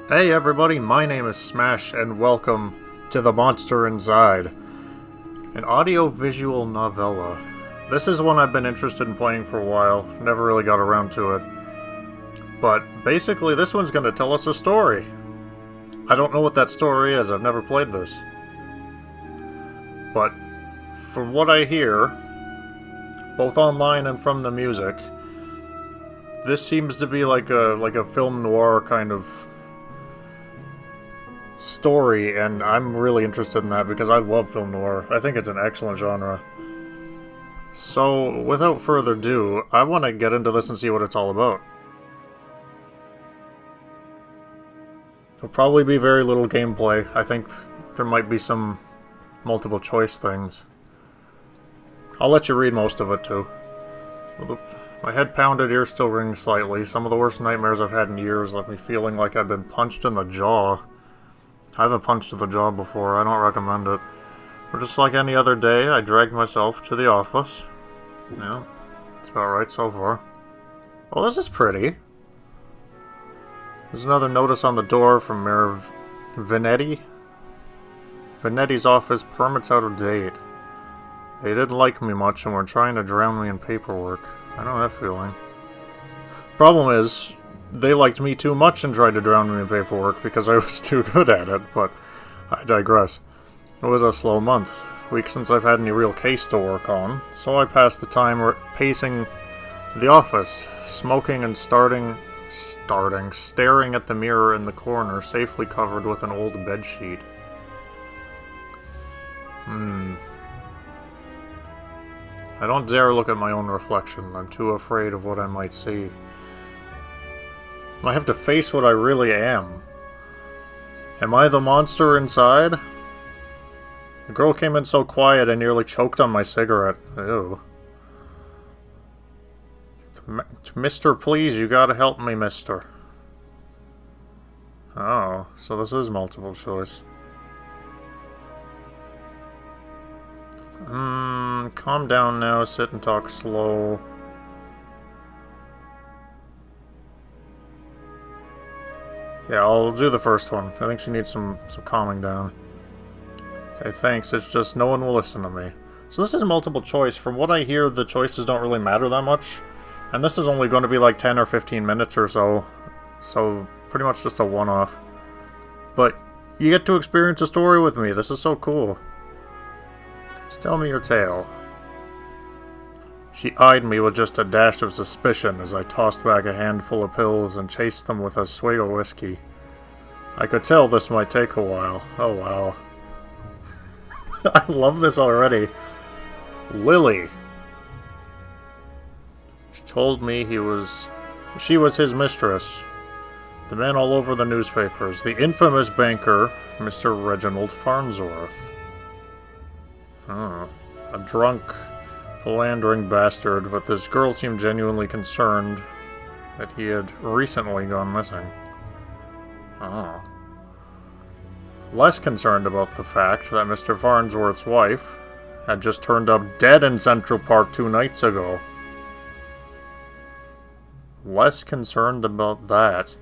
Hey everybody, my name is Smash and welcome to The Monster Inside, an audio-visual novella. This is one I've been interested in playing for a while, never really got around to it. But basically this one's going to tell us a story. I don't know what that story is, I've never played this. But from what I hear, both online and from the music, this seems to be like a film noir kind of story, and I'm really interested in that because I love film noir. I think it's an excellent genre. So, without further ado, I want to get into this and see what it's all about. There'll probably be very little gameplay. I think there might be some multiple choice things. I'll let you read most of it too. My head pounded, ear still rings slightly. Some of the worst nightmares I've had in years left me feeling like I've been punched in the jaw. I haven't punched in the jaw before, I don't recommend it. But just like any other day, I dragged myself to the office. Yeah, it's about right so far. Oh, this is pretty. There's another notice on the door from Mayor Venetti. Venetti's office permit's out of date. They didn't like me much and were trying to drown me in paperwork. I know that feeling. Problem is, they liked me too much and tried to drown me in paperwork because I was too good at it, but I digress. It was a slow month. Week since I've had any real case to work on, so I passed the time pacing the office, smoking and staring at the mirror in the corner, safely covered with an old bedsheet. I don't dare look at my own reflection. I'm too afraid of what I might see. I have to face what I really am. Am I the monster inside? The girl came in so quiet I nearly choked on my cigarette. Ew. Mister, please, you gotta help me, mister. Oh, so this is multiple choice. Calm down now, sit and talk slow. Yeah, I'll do the first one. I think she needs some calming down. Okay, thanks. It's just no one will listen to me. So this is multiple choice. From what I hear, the choices don't really matter that much. And this is only going to be like 10 or 15 minutes or so. So, pretty much just a one-off. But you get to experience a story with me. This is so cool. Just tell me your tale. She eyed me with just a dash of suspicion as I tossed back a handful of pills and chased them with a swig of whiskey. I could tell this might take a while. Oh wow. I love this already. Lily. She told me she was his mistress. The man all over the newspapers. The infamous banker, Mr. Reginald Farnsworth. A drunk, philandering bastard, but this girl seemed genuinely concerned that he had recently gone missing. Oh. Less concerned about the fact that Mr. Farnsworth's wife had just turned up dead in Central Park 2 nights ago. Less concerned about that.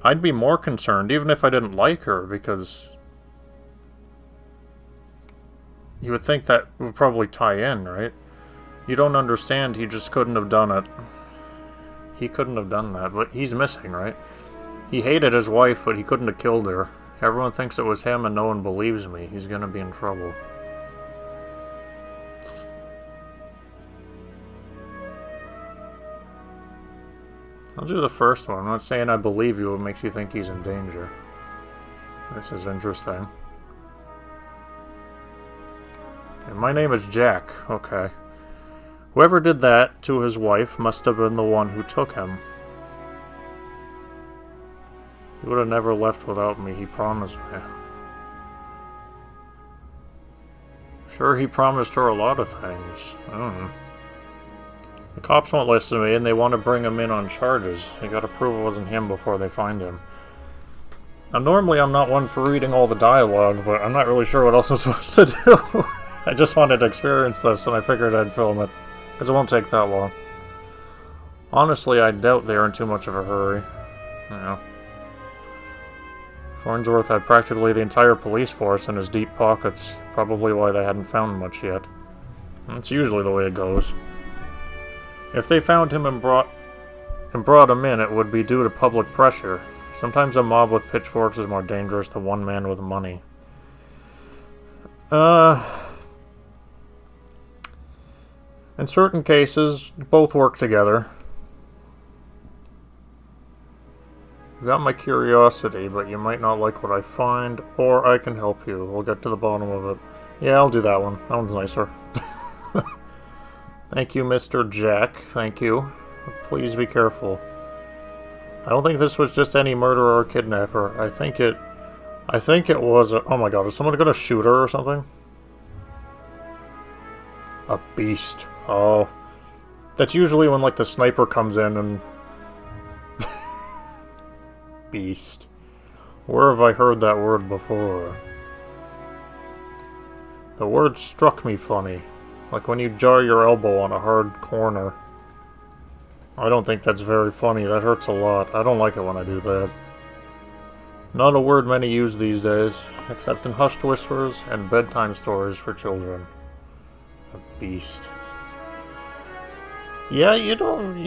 I'd be more concerned even if I didn't like her, because you would think that would probably tie in, right? You don't understand, he just couldn't have done it. He couldn't have done that, but he's missing, right? He hated his wife, but he couldn't have killed her. Everyone thinks it was him and no one believes me. He's gonna be in trouble. I'll do the first one. I'm not saying I believe you, it makes you think he's in danger. This is interesting. And my name is Jack. Okay. Whoever did that to his wife must have been the one who took him. He would have never left without me, he promised me. Sure, he promised her a lot of things. The cops won't listen to me, and they want to bring him in on charges. They gotta prove it wasn't him before they find him. Now, normally I'm not one for reading all the dialogue, but I'm not really sure what else I'm supposed to do. I just wanted to experience this, and I figured I'd film it, because it won't take that long. Honestly, I doubt they are in too much of a hurry. You know. Farnsworth had practically the entire police force in his deep pockets, probably why they hadn't found much yet. That's usually the way it goes. If they found him and brought him in, it would be due to public pressure. Sometimes a mob with pitchforks is more dangerous than one man with money. In certain cases, both work together. You got my curiosity, but you might not like what I find, or I can help you. We'll get to the bottom of it. Yeah, I'll do that one. That one's nicer. Thank you, Mr. Jack. Thank you. Please be careful. I don't think this was just any murderer or kidnapper. I think it was a... Oh my god, is someone gonna shoot her or something? A beast. Oh. That's usually when, like, the sniper comes in and... Beast. Where have I heard that word before? The word struck me funny. Like when you jar your elbow on a hard corner. I don't think that's very funny. That hurts a lot. I don't like it when I do that. Not a word many use these days, except in hushed whispers and bedtime stories for children. A beast. Yeah, you don't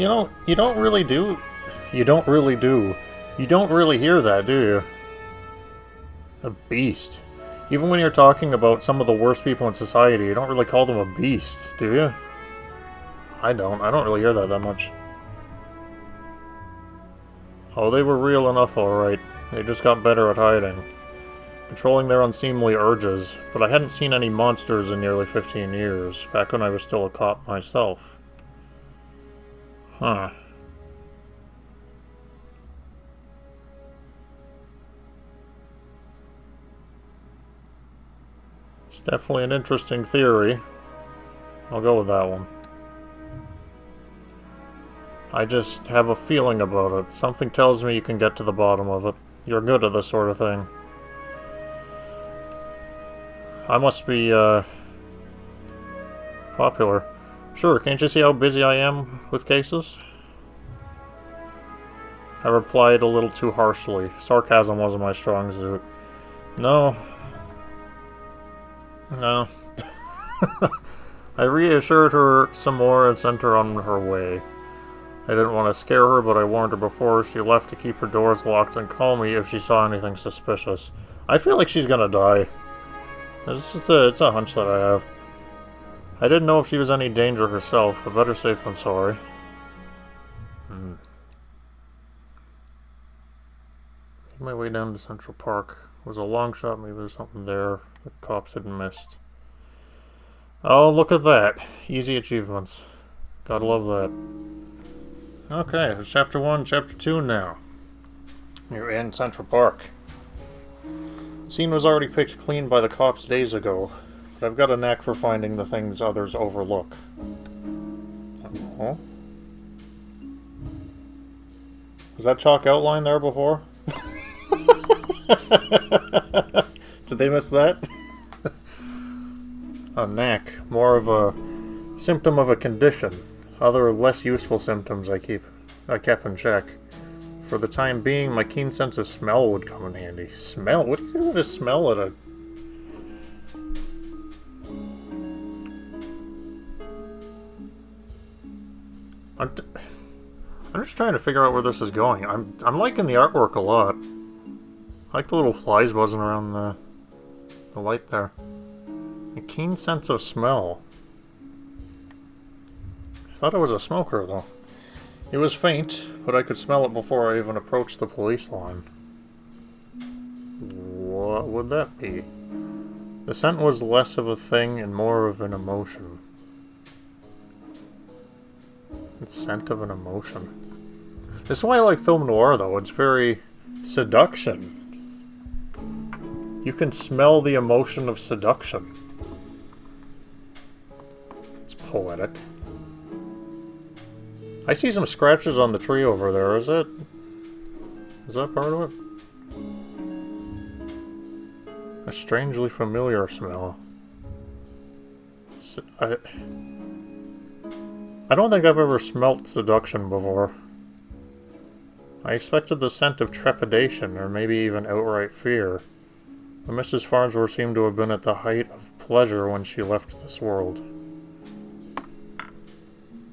really hear that, do you? A beast. Even when you're talking about some of the worst people in society, you don't really call them a beast, do you? I don't really hear that much. Oh, they were real enough, alright. They just got better at hiding. Controlling their unseemly urges, but I hadn't seen any monsters in nearly 15 years, back when I was still a cop myself. Huh. It's definitely an interesting theory. I'll go with that one. I just have a feeling about it. Something tells me you can get to the bottom of it. You're good at this sort of thing. I must be, popular. Sure, can't you see how busy I am with cases? I replied a little too harshly. Sarcasm wasn't my strong suit. No. I reassured her some more and sent her on her way. I didn't want to scare her, but I warned her before she left to keep her doors locked and call me if she saw anything suspicious. I feel like she's gonna die. It's a hunch that I have. I didn't know if she was any danger herself, but better safe than sorry. Made my way down to Central Park. It was a long shot, maybe there's something there the cops had missed. Oh, look at that. Easy achievements. Gotta love that. Okay, it's Chapter 1, Chapter 2 now. You're in Central Park. The scene was already picked clean by the cops days ago, but I've got a knack for finding the things others overlook. Oh? Was that chalk outline there before? Did they miss that? A knack. More of a symptom of a condition. Other less useful symptoms I kept in check. For the time being, my keen sense of smell would come in handy. Smell? What do you do with a smell at a... I'm just trying to figure out where this is going. I'm liking the artwork a lot. I like the little flies buzzing around the light there. A keen sense of smell. I thought it was a smoker, though. It was faint, but I could smell it before I even approached the police line. What would that be? The scent was less of a thing and more of an emotion. The scent of an emotion. This is why I like film noir, though. It's very seduction. You can smell the emotion of seduction. It's poetic. I see some scratches on the tree over there. Is that part of it? A strangely familiar smell. I don't think I've ever smelt seduction before. I expected the scent of trepidation, or maybe even outright fear. But Mrs. Farnsworth seemed to have been at the height of pleasure when she left this world.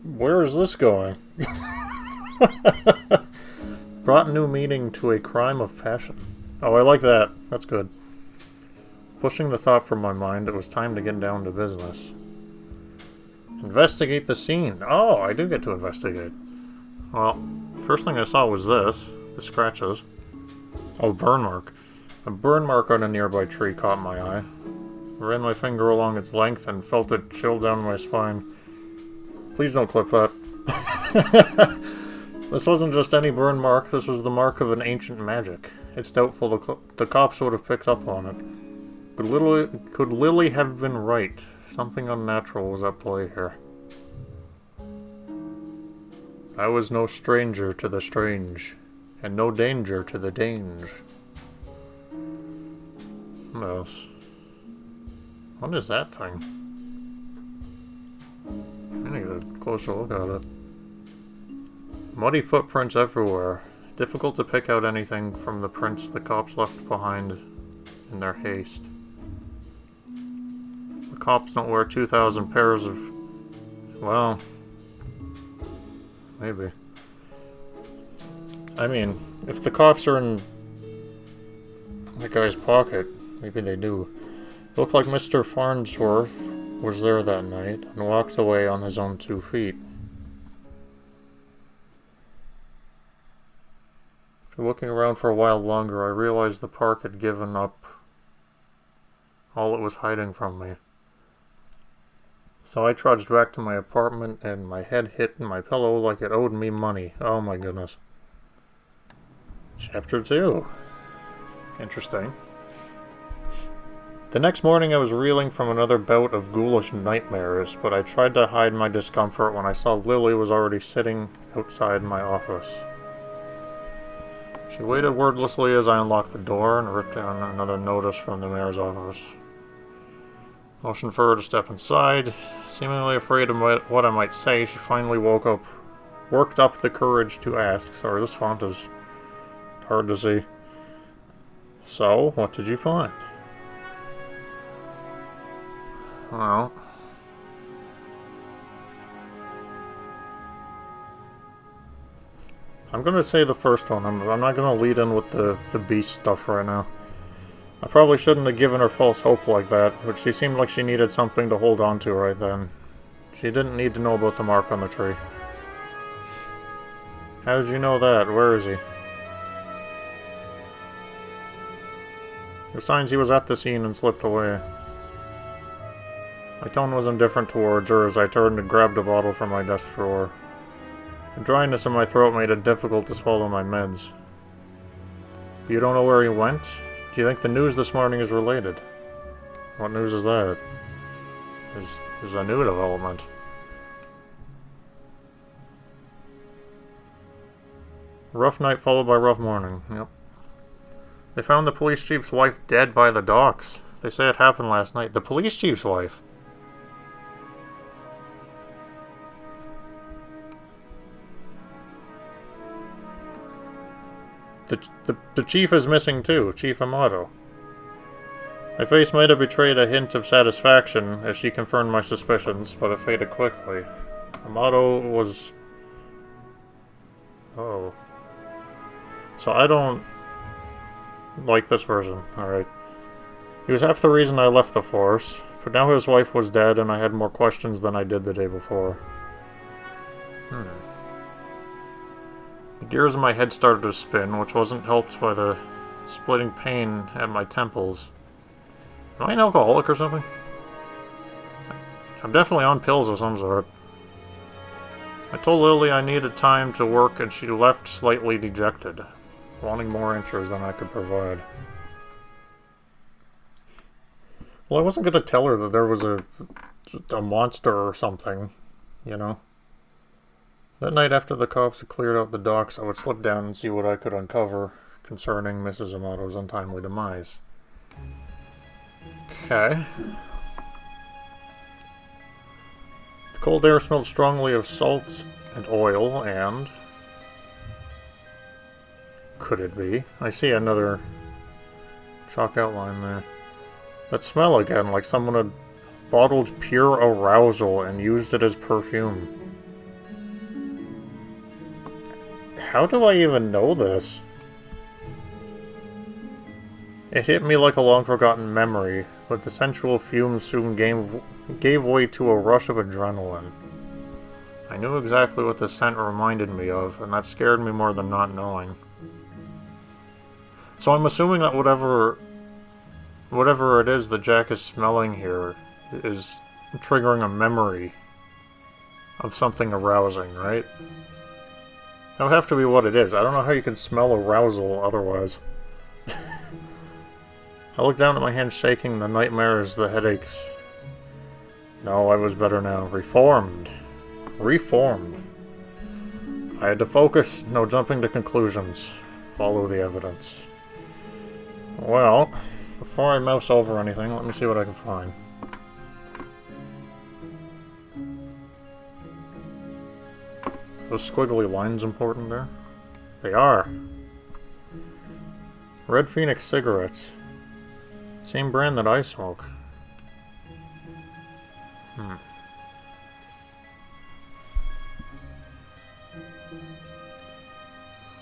Where is this going? Brought new meaning to a crime of passion. Oh, I like that. That's good. Pushing the thought from my mind, it was time to get down to business. Investigate the scene. Oh, I do get to investigate. Well, first thing I saw was this. The scratches. Oh, burn mark. A burn mark on a nearby tree caught my eye. I ran my finger along its length and felt it chill down my spine. Please don't clip that. This wasn't just any burn mark, this was the mark of an ancient magic. It's doubtful the cops would have picked up on it. Could Lily have been right? Something unnatural was at play here. I was no stranger to the strange, and no danger to the dange. What else? What is that thing? I need a closer look at it. Muddy footprints everywhere. Difficult to pick out anything from the prints the cops left behind in their haste. The cops don't wear 2,000 pairs of... well... maybe. I mean, if the cops are in the guy's pocket, maybe they do. It looked like Mr. Farnsworth was there that night and walked away on his own 2 feet. After looking around for a while longer, I realized the park had given up all it was hiding from me. So I trudged back to my apartment and my head hit my pillow like it owed me money. Oh my goodness. Chapter 2. Interesting. The next morning I was reeling from another bout of ghoulish nightmares, but I tried to hide my discomfort when I saw Lily was already sitting outside my office. She waited wordlessly as I unlocked the door and ripped down another notice from the mayor's office. Motioned for her to step inside. Seemingly afraid of what I might say, she finally worked up the courage to ask. Sorry, this font is hard to see. So, what did you find? Well... I'm gonna say the first one. I'm not gonna lead in with the beast stuff right now. I probably shouldn't have given her false hope like that, but she seemed like she needed something to hold on to right then. She didn't need to know about the mark on the tree. How did you know that? Where is he? The signs he was at the scene and slipped away. My tone was indifferent towards her as I turned and grabbed a bottle from my desk drawer. The dryness in my throat made it difficult to swallow my meds. You don't know where he went? Do you think the news this morning is related? What news is that? There's a new development. Rough night followed by rough morning. Yep. They found the police chief's wife dead by the docks. They say it happened last night. The police chief's wife? The chief is missing too, Chief Amato. My face might have betrayed a hint of satisfaction as she confirmed my suspicions, but it faded quickly. Amato was... oh. So I don't like this version, alright. He was half the reason I left the force, but now his wife was dead and I had more questions than I did the day before. The gears in my head started to spin, which wasn't helped by the splitting pain at my temples. Am I an alcoholic or something? I'm definitely on pills of some sort. I told Lily I needed time to work and she left slightly dejected, wanting more answers than I could provide. Well, I wasn't going to tell her that there was a monster or something, you know? That night after the cops had cleared out the docks, I would slip down and see what I could uncover concerning Mrs. Amato's untimely demise. Okay. The cold air smelled strongly of salt and oil and... could it be? I see another chalk outline there. That smell again, like someone had bottled pure arousal and used it as perfume. How do I even know this? It hit me like a long-forgotten memory, but the sensual fumes soon gave way to a rush of adrenaline. I knew exactly what the scent reminded me of, and that scared me more than not knowing. So I'm assuming that whatever it is that Jack is smelling here is triggering a memory of something arousing, right? That would have to be what it is. I don't know how you can smell arousal otherwise. I looked down at my hands shaking, the nightmares, the headaches. No, I was better now. Reformed. Reformed. I had to focus, no jumping to conclusions. Follow the evidence. Well, before I mouse over anything, let me see what I can find. Those squiggly lines important there? They are. Red Phoenix cigarettes. Same brand that I smoke.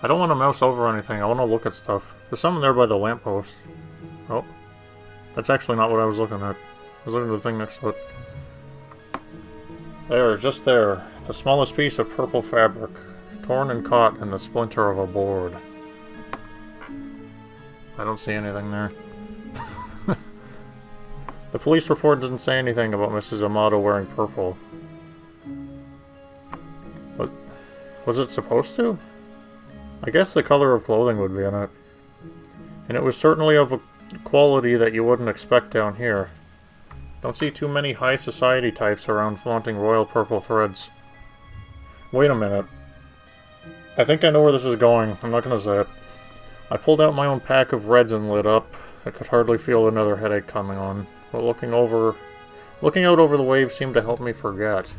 I don't want to mouse over anything. I want to look at stuff. There's something there by the lamppost. Oh. That's actually not what I was looking at. I was looking at the thing next to it. There, just there. The smallest piece of purple fabric. Torn and caught in the splinter of a board. I don't see anything there. The police report didn't say anything about Mrs. Amato wearing purple. But was it supposed to? I guess the color of clothing would be in it. And it was certainly of a quality that you wouldn't expect down here. Don't see too many high society types around flaunting royal purple threads. Wait a minute. I think I know where this is going. I'm not gonna say it. I pulled out my own pack of reds and lit up. I could hardly feel another headache coming on. But looking out over the waves seemed to help me forget.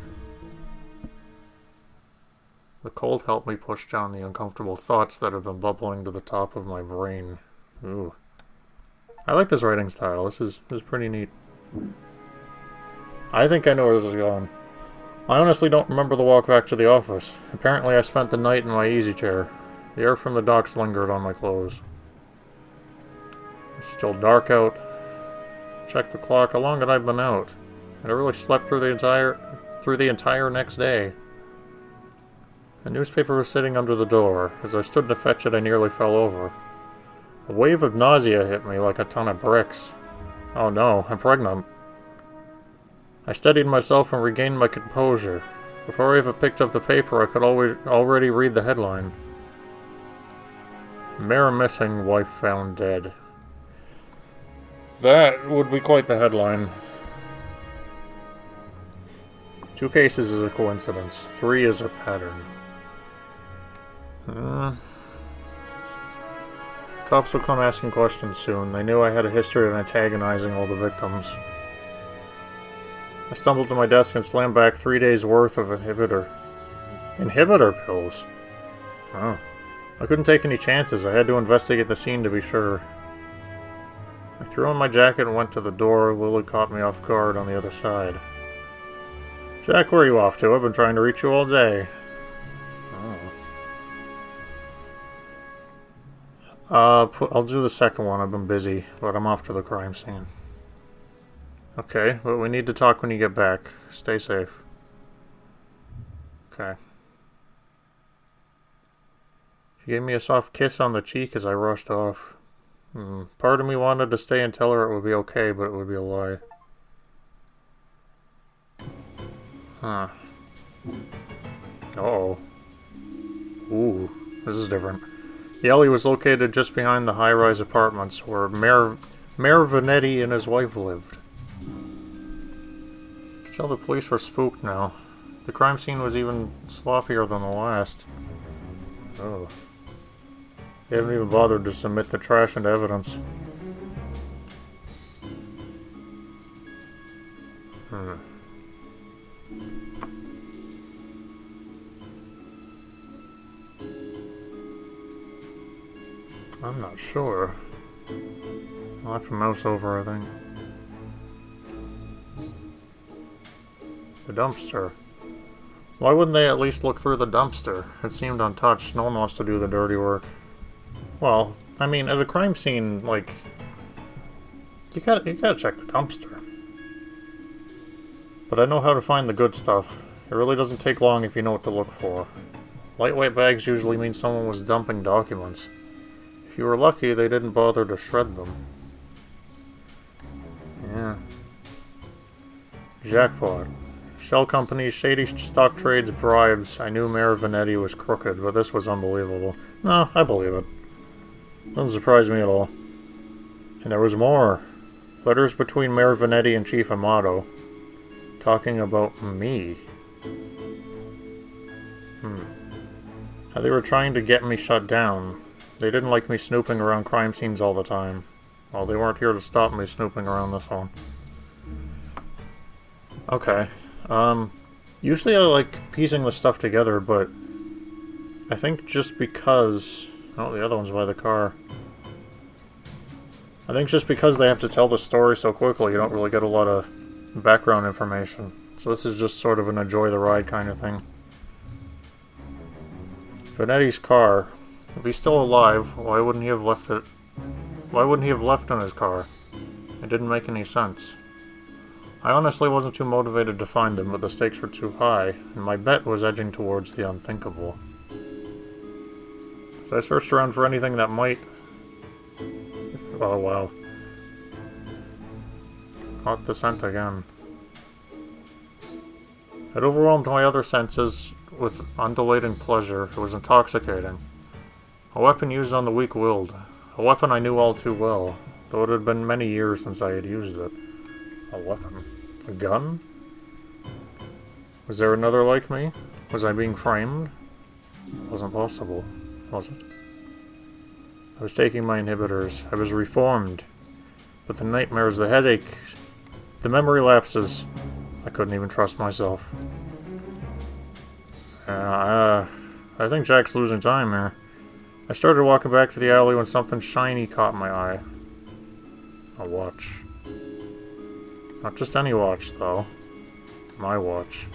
The cold helped me push down the uncomfortable thoughts that had been bubbling to the top of my brain. Ooh. I like this writing style. This is pretty neat. I think I know where this is going. I honestly don't remember the walk back to the office. Apparently I spent the night in my easy chair. The air from the docks lingered on my clothes. It's still dark out. Checked the clock. How long had I been out? Had I really slept through the entire next day? A newspaper was sitting under the door. As I stood to fetch it, I nearly fell over. A wave of nausea hit me like a ton of bricks. Oh no, I'm pregnant. I steadied myself and regained my composure. Before I even picked up the paper, I could already read the headline. Mayor missing, wife found dead. That would be quite the headline. 2 cases is a coincidence. 3 is a pattern. Cops will come asking questions soon. They knew I had a history of antagonizing all the victims. I stumbled to my desk and slammed back 3 days' worth of inhibitor pills. Oh. I couldn't take any chances. I had to investigate the scene to be sure. I threw on my jacket and went to the door. Lily caught me off guard on the other side. Jack, where are you off to? I've been trying to reach you all day. I'll do the second one. I've been busy, but I'm off to the crime scene. Okay, but we need to talk when you get back. Stay safe. Okay. She gave me a soft kiss on the cheek as I rushed off. Part of me wanted to stay and tell her it would be okay, but it would be a lie. Huh. Uh-oh. Ooh, this is different. The alley was located just behind the high-rise apartments where Mayor Vanetti and his wife lived. I could tell the police were spooked now. The crime scene was even sloppier than the last. Oh. They haven't even bothered to submit the trash into evidence. I'm not sure. I'll have to mouse over, I think. The dumpster. Why wouldn't they at least look through the dumpster? It seemed untouched. No one wants to do the dirty work. Well, I mean, at a crime scene, like... You gotta check the dumpster. But I know how to find the good stuff. It really doesn't take long if you know what to look for. Lightweight bags usually mean someone was dumping documents. If you were lucky, they didn't bother to shred them. Yeah. Jackpot. Shell companies, shady stock trades, bribes. I knew Mayor Vanetti was crooked, but this was unbelievable. No, I believe it. Doesn't surprise me at all. And there was more. Letters between Mayor Vanetti and Chief Amato. Talking about me. They were trying to get me shut down. They didn't like me snooping around crime scenes all the time. Well, they weren't here to stop me snooping around this one. Okay. Usually I like piecing the stuff together, but I think just because... Oh, the other one's by the car. I think just because they have to tell the story so quickly, you don't really get a lot of background information. So this is just sort of an enjoy the ride kind of thing. Vanetti's car. If he's still alive, why wouldn't he have left it? Why wouldn't he have left in his car? It didn't make any sense. I honestly wasn't too motivated to find him, but the stakes were too high, and my bet was edging towards the unthinkable. So I searched around for anything that might... Oh wow. Caught the scent again. It overwhelmed my other senses with undulating pleasure. It was intoxicating. A weapon used on the weak-willed. A weapon I knew all too well, though it had been many years since I had used it. A weapon? A gun? Was there another like me? Was I being framed? It wasn't possible, was it? I was taking my inhibitors. I was reformed. But the nightmares, the headache, the memory lapses, I couldn't even trust myself. I think Jack's losing time here. I started walking back to the alley when something shiny caught my eye. A watch. Not just any watch, though. My watch.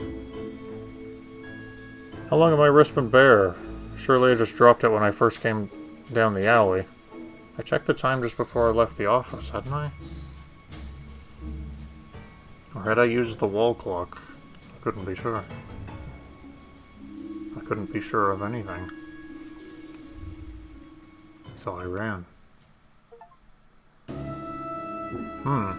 How long have my wrist been bare? Surely I just dropped it when I first came down the alley. I checked the time just before I left the office, hadn't I? Or had I used the wall clock? I couldn't be sure. I couldn't be sure of anything. So I ran. I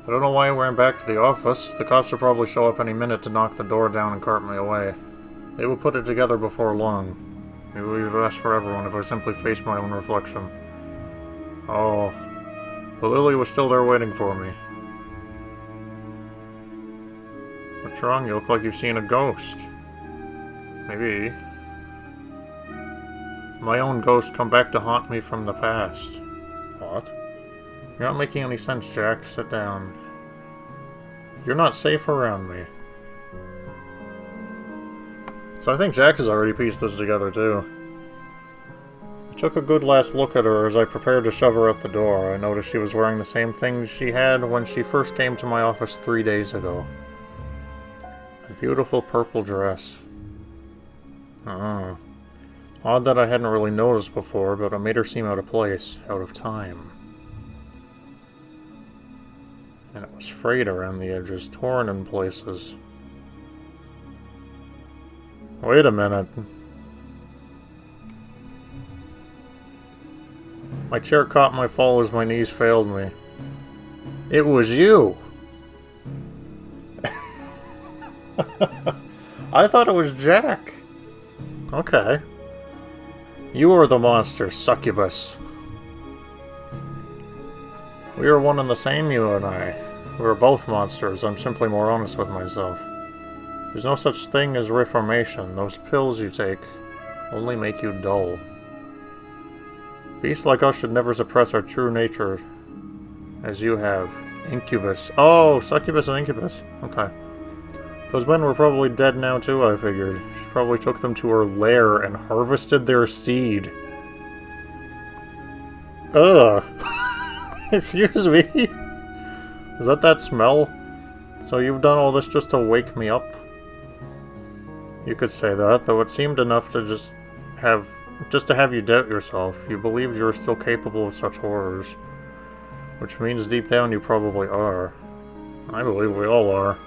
don't know why I ran back to the office. The cops will probably show up any minute to knock the door down and cart me away. They will put it together before long. It would be best for everyone if I simply faced my own reflection. Oh. But Lily was still there waiting for me. What's wrong? You look like you've seen a ghost. Maybe. My own ghost come back to haunt me from the past. What? You're not making any sense, Jack. Sit down. You're not safe around me. So I think Jack has already pieced this together, too. I took a good last look at her as I prepared to shove her out the door. I noticed she was wearing the same thing she had when she first came to my office 3 days ago. A beautiful purple dress. Oh. Odd that I hadn't really noticed before, but it made her seem out of place, out of time. And it was frayed around the edges, torn in places. Wait a minute. My chair caught my fall as my knees failed me. It was you! I thought it was Jack. Okay. You are the monster, succubus. We are one and the same, you and I. We are both monsters. I'm simply more honest with myself. There's no such thing as reformation. Those pills you take only make you dull. Beasts like us should never suppress our true nature as you have. Incubus. Oh, succubus and incubus. Okay. Those men were probably dead now too, I figured. She probably took them to her lair and harvested their seed. Ugh. Excuse me? Is that smell? So you've done all this just to wake me up? You could say that, though it seemed enough to just to have you doubt yourself. You believed you were still capable of such horrors. Which means deep down you probably are. I believe we all are.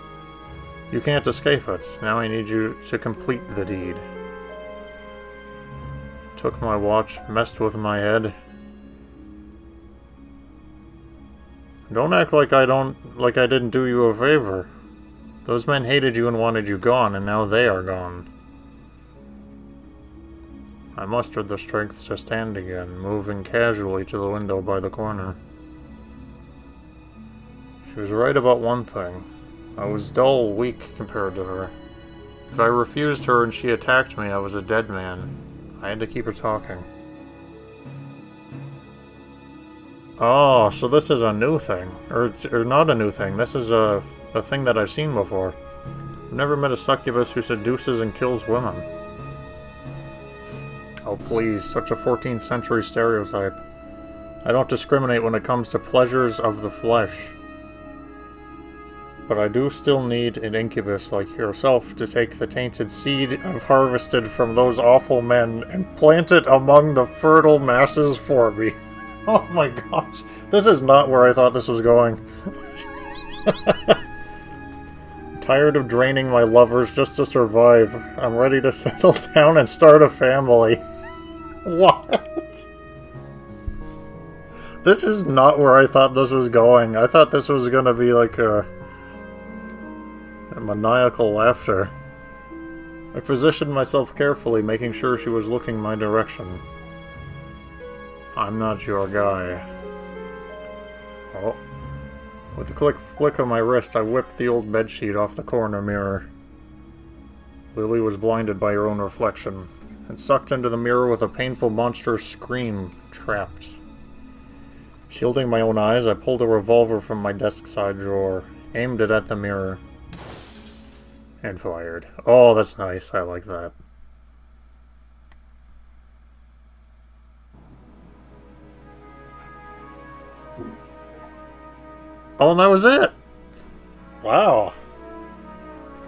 You can't escape it. Now I need you to complete the deed. Took my watch, messed with my head. Don't act like I didn't do you a favor. Those men hated you and wanted you gone, and now they are gone. I mustered the strength to stand again, moving casually to the window by the corner. She was right about one thing. I was dull, weak compared to her. If I refused her and she attacked me, I was a dead man. I had to keep her talking. Oh, so this is a new thing. Or not a new thing. This is a thing that I've seen before. I've never met a succubus who seduces and kills women. Oh please, such a 14th century stereotype. I don't discriminate when it comes to pleasures of the flesh. But I do still need an incubus like yourself to take the tainted seed I've harvested from those awful men and plant it among the fertile masses for me. Oh my gosh, this is not where I thought this was going. Tired of draining my lovers just to survive. I'm ready to settle down and start a family. What? This is not where I thought this was going. I thought this was gonna be like a maniacal laughter. I positioned myself carefully, making sure she was looking my direction. I'm not your guy. Oh. With a flick of my wrist, I whipped the old bedsheet off the corner mirror. Lily was blinded by her own reflection, and sucked into the mirror with a painful monstrous scream, trapped. Shielding my own eyes, I pulled a revolver from my desk side drawer, aimed it at the mirror, and fired. Oh, that's nice. I like that. Oh, and that was it! Wow.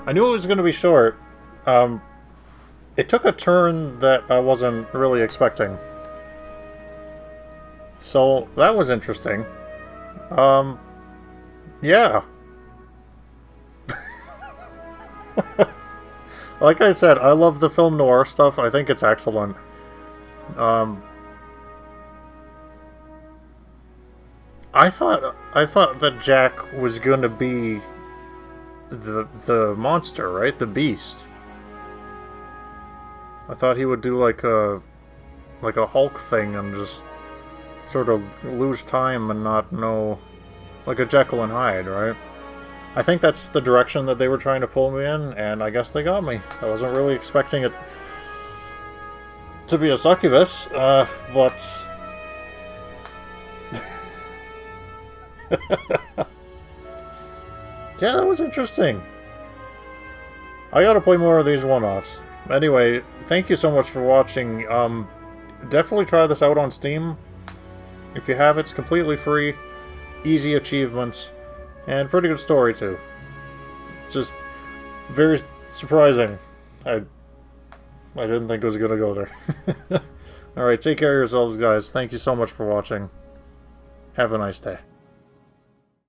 I knew it was going to be short. It took a turn that I wasn't really expecting. So, that was interesting. Yeah. Like I said, I love the film noir stuff. I think it's excellent. I thought that Jack was gonna be the monster, right? The beast. I thought he would do like a Hulk thing and just sort of lose time and not know, like a Jekyll and Hyde, right? I think that's the direction that they were trying to pull me in, and I guess they got me. I wasn't really expecting it to be a succubus, but yeah, that was interesting. I gotta play more of these one-offs. Anyway, thank you so much for watching. Definitely try this out on Steam. If you have, it's completely free, easy achievements, and pretty good story too. It's just very surprising. I didn't think it was gonna go there. Alright, take care of yourselves, guys. Thank you so much for watching. Have a nice day.